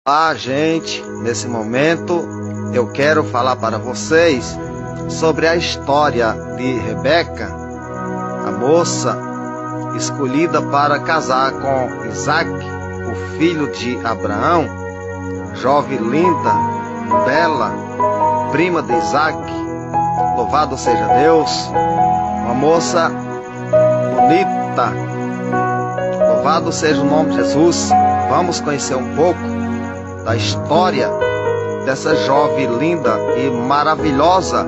Olá, gente. Nesse momento eu quero falar para vocês sobre a história de Rebeca, a moça escolhida para casar com Isaac, o filho de Abraão, jovem linda, bela, prima de Isaac. Louvado seja Deus, uma moça bonita. Louvado seja o nome de Jesus. Vamos conhecer um pouco da história dessa jovem linda e maravilhosa,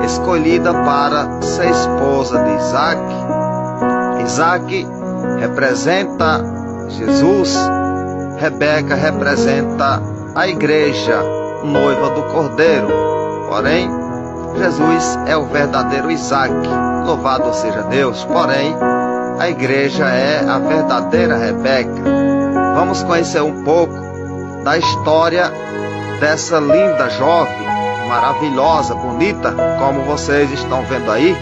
escolhida para ser esposa de Isaac. Isaac representa Jesus, Rebeca representa a igreja, noiva do Cordeiro. Porém, Jesus é o verdadeiro Isaac, louvado seja Deus. Porém, a igreja é a verdadeira Rebeca. Vamos conhecer um pouco da história dessa linda jovem, maravilhosa, bonita, como vocês estão vendo aí,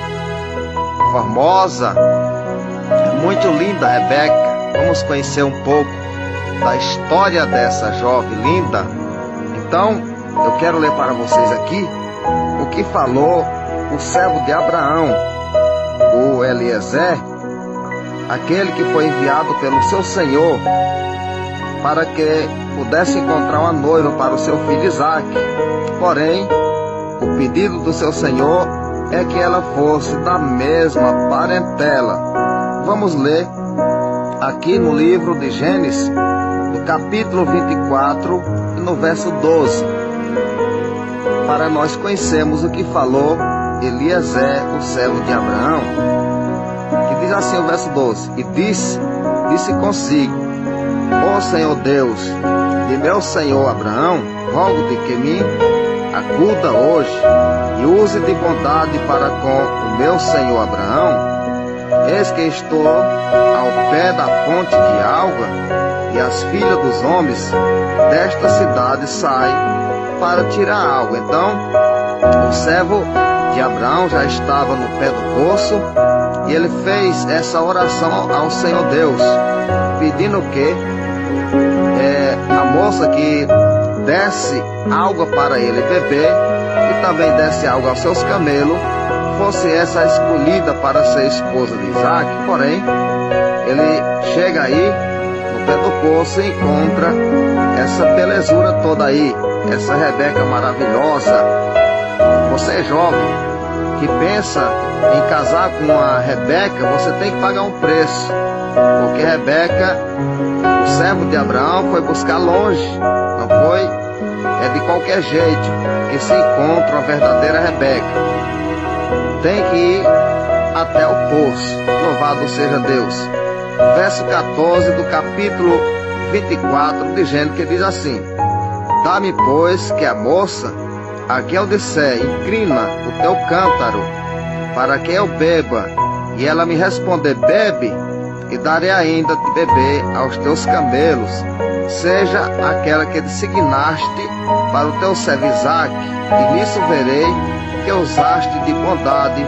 formosa, muito linda Rebeca. Vamos conhecer um pouco da história dessa jovem linda. Então, eu quero ler para vocês aqui o que falou o servo de Abraão, o Eliezer, aquele que foi enviado pelo seu Senhor para que pudesse encontrar uma noiva para o seu filho Isaac. Porém, o pedido do seu Senhor é que ela fosse da mesma parentela. Vamos ler aqui no livro de Gênesis, no capítulo 24, e no verso 12, para nós conhecermos o que falou Eliezer, o servo de Abraão, que diz assim o verso 12: E disse consigo: Ó Senhor Deus de meu senhor Abraão, rogo-te que me acuda hoje e use de bondade para com o meu senhor Abraão. Eis que estou ao pé da fonte de água, e as filhas dos homens desta cidade saem para tirar água. Então, o servo de Abraão já estava no pé do poço, e ele fez essa oração ao Senhor Deus, pedindo que a moça que desse água para ele beber e também desse água aos seus camelos fosse essa escolhida para ser esposa de Isaac. Porém, ele chega aí no pé do poço e encontra essa belezura toda aí, essa Rebeca maravilhosa. Você é jovem que pensa em casar com a Rebeca, você tem que pagar um preço, porque Rebeca, o servo de Abraão, foi buscar longe, não foi de qualquer jeito que se encontra uma verdadeira Rebeca. Tem que ir até o poço. Louvado seja Deus. Verso 14 do capítulo 24 de Gênesis, que diz assim: Dá-me, pois, que a moça a que eu disser, inclina o teu cântaro para que eu beba, e ela me responder, bebe, e darei ainda de beber aos teus camelos, seja aquela que designaste para o teu servo Isaac, e nisso verei que usaste de bondade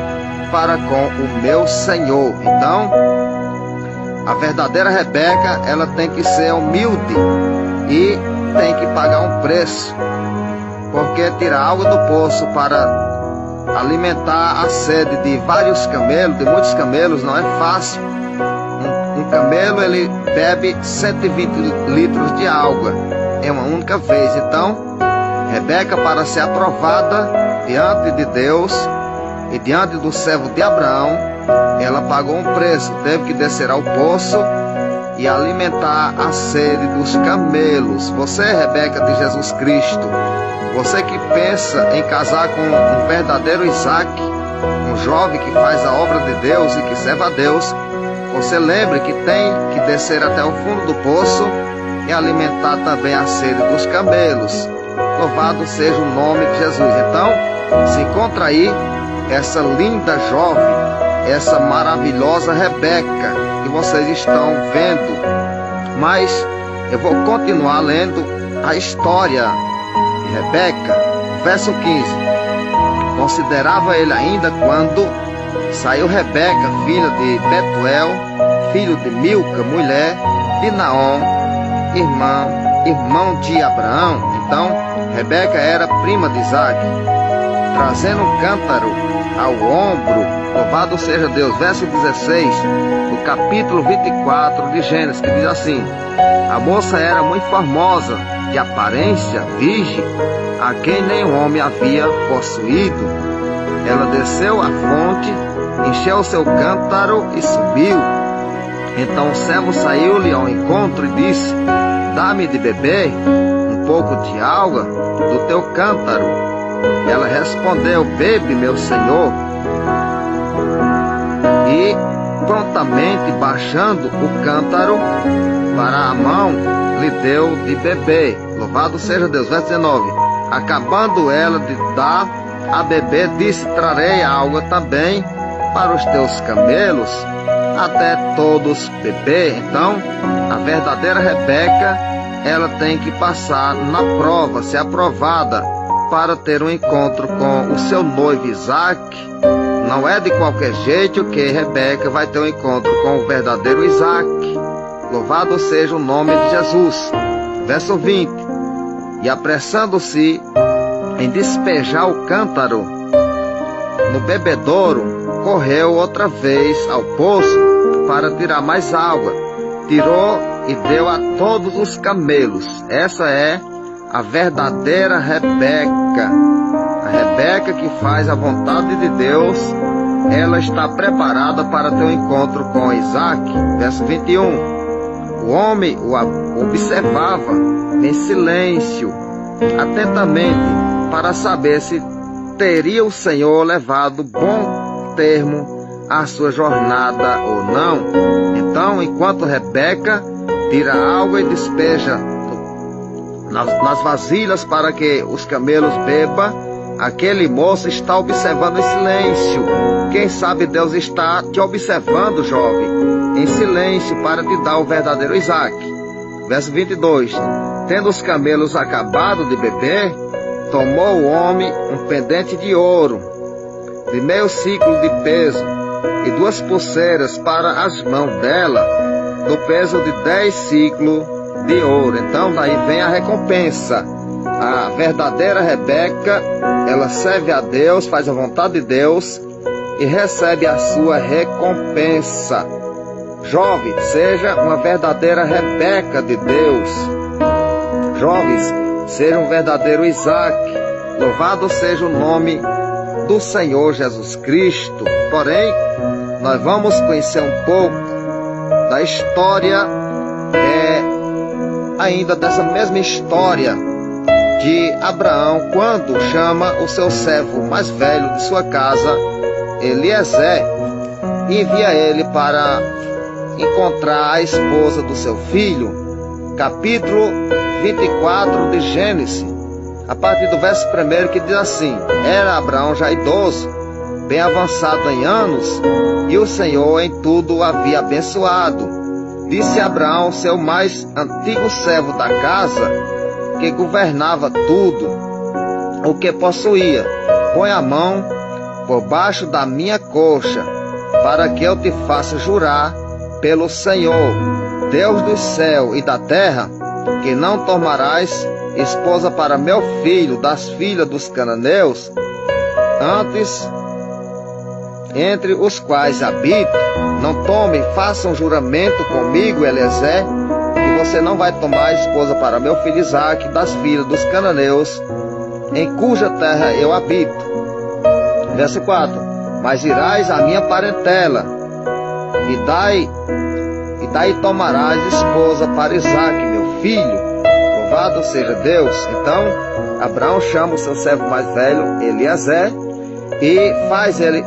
para com o meu Senhor. Então, a verdadeira Rebeca, ela tem que ser humilde e tem que pagar um preço, porque tirar água do poço para alimentar a sede de vários camelos, de muitos camelos, não é fácil. Um camelo, ele bebe 120 litros de água em uma única vez. Então, Rebeca, para ser aprovada diante de Deus e diante do servo de Abraão, ela pagou um preço, teve que descer ao poço e alimentar a sede dos camelos. Você, Rebeca de Jesus Cristo, você que pensa em casar com um verdadeiro Isaac, um jovem que faz a obra de Deus e que serve a Deus, você lembre que tem que descer até o fundo do poço e alimentar também a sede dos camelos. Louvado seja o nome de Jesus. Então, se encontra aí essa linda jovem, essa maravilhosa Rebeca que vocês estão vendo. Mas eu vou continuar lendo a história de Rebeca. Verso 15. Considerava ele ainda quando saiu Rebeca, filha de Betuel, filho de Milca, mulher de Naom, irmã irmão de Abraão. Então, Rebeca era prima de Isaac, trazendo um cântaro ao ombro. Louvado seja Deus. Verso 16 do capítulo 24 de Gênesis, que diz assim: a moça era muito formosa, de aparência virgem, a quem nenhum homem havia possuído. Ela desceu à fonte, encheu o seu cântaro e subiu. Então o servo saiu-lhe ao encontro e disse: dá-me de beber um pouco de água do teu cântaro. Ela respondeu: bebe, meu senhor. E prontamente, baixando o cântaro para a mão, lhe deu de beber. Louvado seja Deus. Verso 19: acabando ela de dar a beber, disse: trarei água também para os teus camelos, até todos beber. Então, a verdadeira Rebeca, ela tem que passar na prova, ser aprovada para ter um encontro com o seu noivo Isaac. Não é de qualquer jeito que Rebeca vai ter um encontro com o verdadeiro Isaac. Louvado seja o nome de Jesus. Verso 20: e apressando-se em despejar o cântaro no bebedouro, correu outra vez ao poço para tirar mais água. Tirou e deu a todos os camelos. Essa é a verdadeira Rebeca. A Rebeca que faz a vontade de Deus, ela está preparada para ter um encontro com Isaac. Verso 21. O homem o observava em silêncio, atentamente, para saber se teria o Senhor levado bom termo à sua jornada ou não. Então, enquanto Rebeca tira água e despeja nas vasilhas para que os camelos bebam, aquele moço está observando em silêncio. Quem sabe Deus está te observando, jovem, em silêncio, para te dar o verdadeiro Isaac. Verso 22. Tendo os camelos acabado de beber, tomou o homem um pendente de ouro, de meio ciclo de peso, e 2 pulseiras para as mãos dela, do peso de 10 ciclos de ouro. Então daí vem a recompensa. A verdadeira Rebeca, ela serve a Deus, faz a vontade de Deus e recebe a sua recompensa. Jovem, seja uma verdadeira Rebeca de Deus. Jovens, seja um verdadeiro Isaac. Louvado seja o nome do Senhor Jesus Cristo. Porém, nós vamos conhecer um pouco da história, ainda dessa mesma história de Abraão, quando chama o seu servo mais velho de sua casa, Eliezer, e envia ele para encontrar a esposa do seu filho. Capítulo 24 de Gênesis, a partir do verso 1, que diz assim: era Abraão já idoso, bem avançado em anos, e o Senhor em tudo o havia abençoado. Disse Abraão, seu mais antigo servo da casa, que governava tudo o que possuía: põe a mão por baixo da minha coxa, para que eu te faça jurar pelo Senhor, Deus do céu e da terra, que não tomarás esposa para meu filho das filhas dos cananeus, antes entre os quais habito. Não tome, faça um juramento comigo, Eliezer, que você não vai tomar esposa para meu filho Isaac das filhas dos cananeus, em cuja terra eu habito. Verso 4: mas irás à minha parentela, e daí tomarás esposa para Isaac, meu filho. Louvado seja Deus. Então, Abraão chama o seu servo mais velho, Eliezer, e faz ele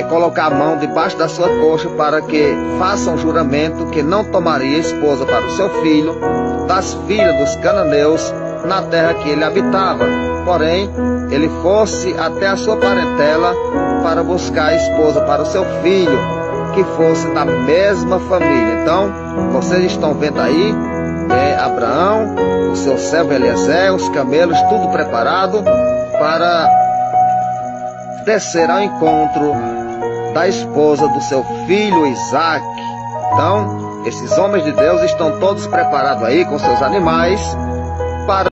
colocar a mão debaixo da sua coxa, para que faça um juramento que não tomaria esposa para o seu filho das filhas dos cananeus na terra que ele habitava. Porém, ele fosse até a sua parentela para buscar esposa para o seu filho, que fosse da mesma família. Então, vocês estão vendo aí, Abraão, o seu servo Eliezer, os camelos, tudo preparado para descer ao encontro da esposa do seu filho Isaac. Então, esses homens de Deus estão todos preparados aí com seus animais,